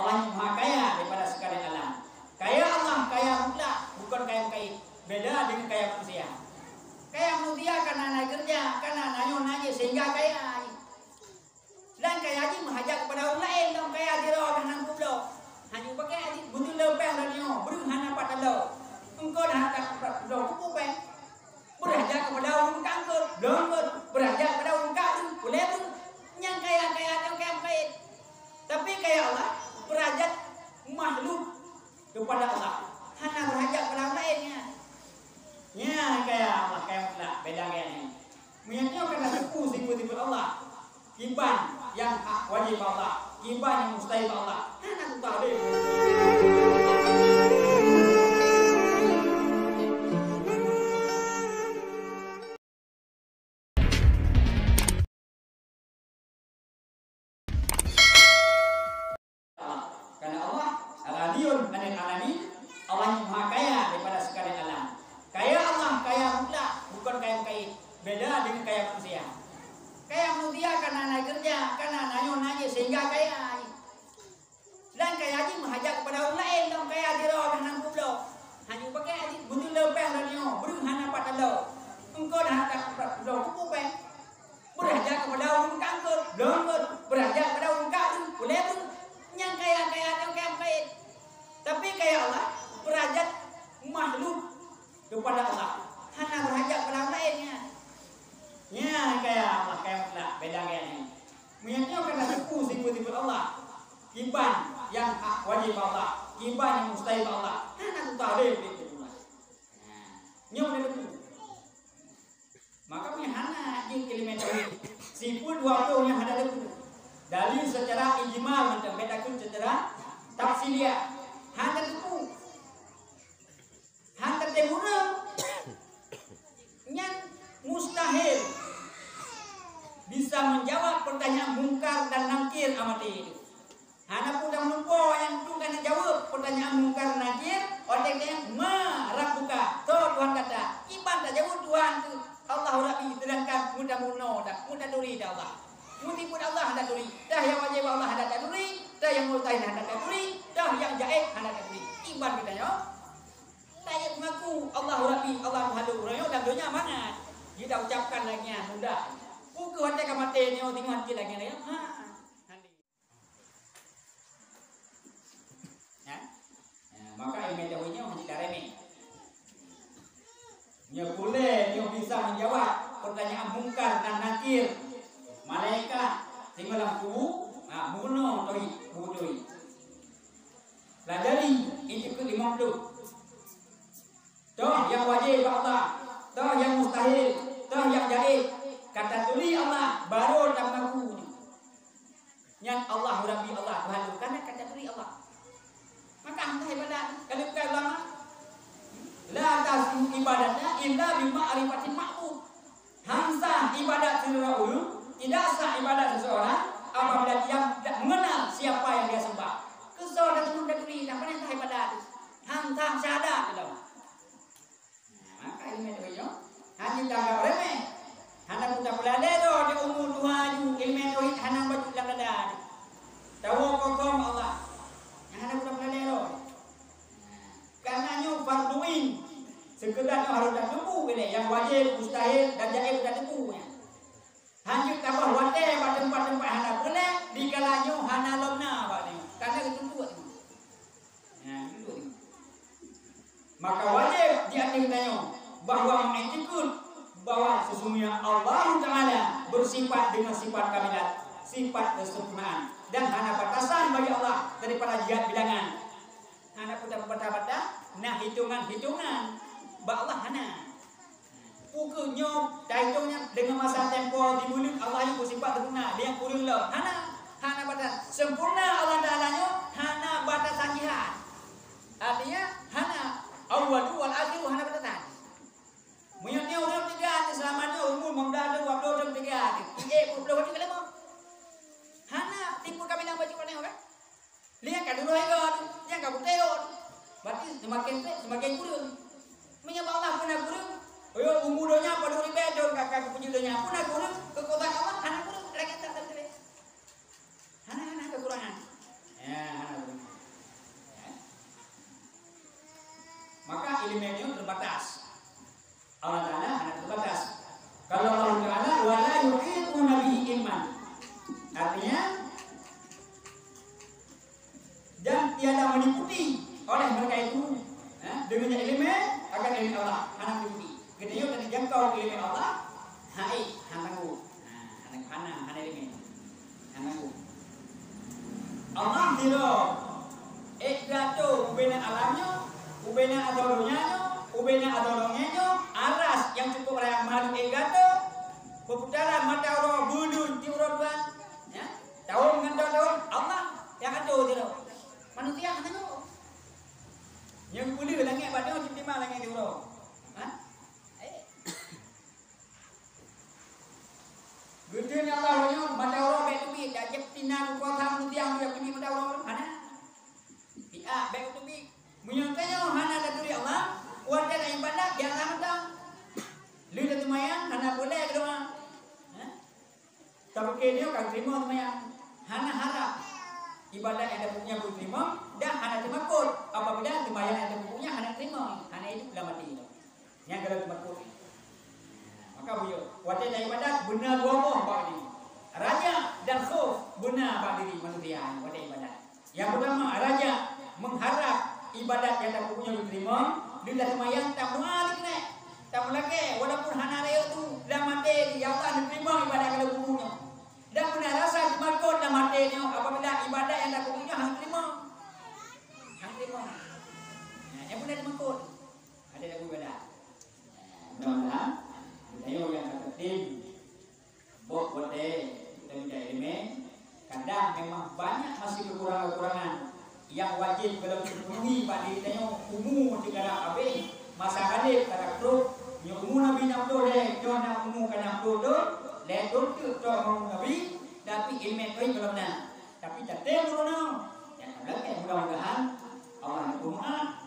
Allah yang maha kaya daripada sekalian alam. Kaya Allah, kaya mutlak, bukan kaya kait. Beda dengan kaya manusia. Kaya manusia karena naik kerja, karena nayon aja sehingga kaya. Dan kaya haji menghajak kepada orang lain, dong kaya dia orang yang kublo. Hanya pakai haji butuh lepeng dan nyo, beri hana patalo. Engkau dah tak lo kupeng. Berhajak kepada orang kangkut, longkut, berhajak kepada orang kadu, boleh pun yang kaya yang kaya. Tapi kaya Allah berhajat makhluk kepada Allah. Hana berhajat kepada orang lainnya. Ya kaya Allah kaya mutlak, beda kaya ni. Menyangkau kena tepu sifat-sifat Allah. Kiban yang hak wajib Allah, kiban yang mustahil Allah. Hana tu tahu deh. Karena Allah Al-Aliyun anil alami, Allah yang maha kaya daripada sekalian alam. Kaya Allah, kaya mutlak, bukan kaya kait. Beda dengan kaya manusia. Kaya manusia karena naik kerja, karena nayon aja sehingga kaya. Dan kaya haji menghajak kepada orang lain, dong kaya dia orang yang kublo. Hanya pakai haji butuh lepeng dan nyo, beri hana patalo. Engkau dah tak lo kupeng. Berhajak kepada orang kangkut, longkut, berhajak kepada orang kadu, boleh pun yang kaya yang kaya. Tapi kaya Allah berhajat makhluk kepada Allah. Hana berhajat kepada orang lainnya. Ya kaya Allah kaya mutlak, beda kaya ni. Menyangkau kena tepu sifat-sifat Allah. Kiban yang hak wajib Allah, kiban yang mustahil Allah. Hana tu tahu deh itu. Nyo dia tepu. Maka punya hana jin kalimat tauhid. Sipun 20 yang ada tepu. Dalil secara ijmal macam bedakan secara tafsiliyah. Hana tepu. Hana teguna. Yang mustahil bisa menjawab pertanyaan mungkar dan nakir amati itu. Hana pun dah lupa yang tu kena jawab pertanyaan mungkar dan nakir. Orang dia ma rabbuka. Tu Tuhan kata, iban tak jawab Tuhan tu. Allah Rabbi sedangkan mudah muno dah, mudah duri dah Allah. Mudah pun Allah hendak duri. Dah yang wajib Allah hendak duri, dah yang mustahil hendak duri, dah yang jaib hendak duri. Iban kita yo. Saya mengaku Allah Rabbi, Allah Muhammad Rasul dan dunia mana? Kita ucapkan lagi mudah. Buku hati kamate ni orang tinggal hati lagi ni. Maka ilmu tauhidnya hanya dareme. Nya boleh dia bisa menjawab pertanyaan mungkar dan nakir. Malaikat tinggal ku, muno tauhid, budoi. Pelajari ini ke-50. Toh yang wajib Allah, toh yang mustahil, toh yang jaib. Kata tuli Allah baru tak mengaku. Yang Allah Rabbi Allah Tuhan karena kata tuli Allah. Maka anda ibadat kalau bukan ulama la tasmu ibadatnya illa bi ma'rifatin ma'bud. Hamzah ibadat seseorang tidak sah ibadat seseorang apabila dia tidak mengenal siapa yang dia sembah. Kesal dan tunda duri tak pernah sah ibadat. Hamzah syahadat dalam. Maka ilmu itu hanya tanggap remeh. Hana kita pelajari tu dia umur Tuhan ilmu tauhid hana baca dalam dada. Tawakkal Allah. Hana kita pelajari tu. Karena nyo farduin. Sekedar harus dah tepu ini yang wajib, mustahil dan jaib dah tepunya. Hanya tambah wate pada tempat-tempat hana boleh dikalanya hana lomna bani. Karena itu tu. Itu. Maka wajib diatingannya bahwa mengikut bahwa sesungguhnya Allah Taala bersifat dengan sifat kamilat, sifat kesempurnaan dan hana batasan bagi Allah daripada jihad bilangan. Hana pada nah hitungan ba Allah hana. Pukulnya hitungnya dengan masa tempoh di mulut Allah yang bersifat sempurna, dia kurang lah. Hana batas sempurna Allah Taalanya hana batasan jihad. Artinya hana awal wal akhir hana batasan. Menyanya orang tiga selamanya umur mengdada waktu orang tiga. Puluh tiga lima. Hana tipu kami nak baca mana kan? Lihat kan dulu aja, dia enggak buteo. Berarti semakin kurang. Menyembah Allah pun kurang. Oh, umudonya pada riba don kakak penjudonya pun kurang. Kekuatan Allah anak kurang lagi tak terkait. Hana kekurangan. Ya, hana. tiada meniputi oleh mereka itu dengan ilmu akan ilmu Allah anak meniputi ketika dan dijangkau ilmu Allah hai hanaku anak hana ilmu hanaku Allah dilo ikratu ubena alamnya ubena adolonya ubena adolongnya aras yang cukup raya madu ikratu peputaran mata orang budun di orang ya tahun dengan tahun Allah yang atur dilo manusia katanya yang boleh langit badan cipta mah langit di orang Gede Allah banyak mata orang baik tu bi dah ciptina ku kota manusia yang pergi mata orang mana dia baik tu bi menyangkanya hana dah turi Allah wajah ibadah yang lama lihat lumayan hana boleh ke doang tapi dia kan terima lumayan hana harap ibadah yang ada punya boleh terima dah hana terima kot apabila lumayan yang ada punya hana terima hana itu sudah mati yang kalau terima kot maka beliau wajah ibadat benar dua buah bagi diri raja dan khauf benar bagi diri manusia wajah ibadat yang pertama raja mengharap ibadat yang tak punya diterima dia semayang tak doa dikene tak melake walaupun hana raya tu dah mati ya Allah diterima ibadat kalau punya dan benar rasa makot dah mati apabila ibadat yang tak punya hang terima yang benar makot ada lagu ibadat mudah-mudahan ayo yang terpenting buat kita menjadi elemen kadang memang banyak masih kekurangan-kekurangan yang wajib kalau dipenuhi pada ditanya umum negara AB masa kali kata pro yang umum nabi nak pro deh jangan umum kena pro tu leton tu umum nabi tapi elemen tu belum nak tapi catat dulu no yang lagi mudah-mudahan Allah berdoa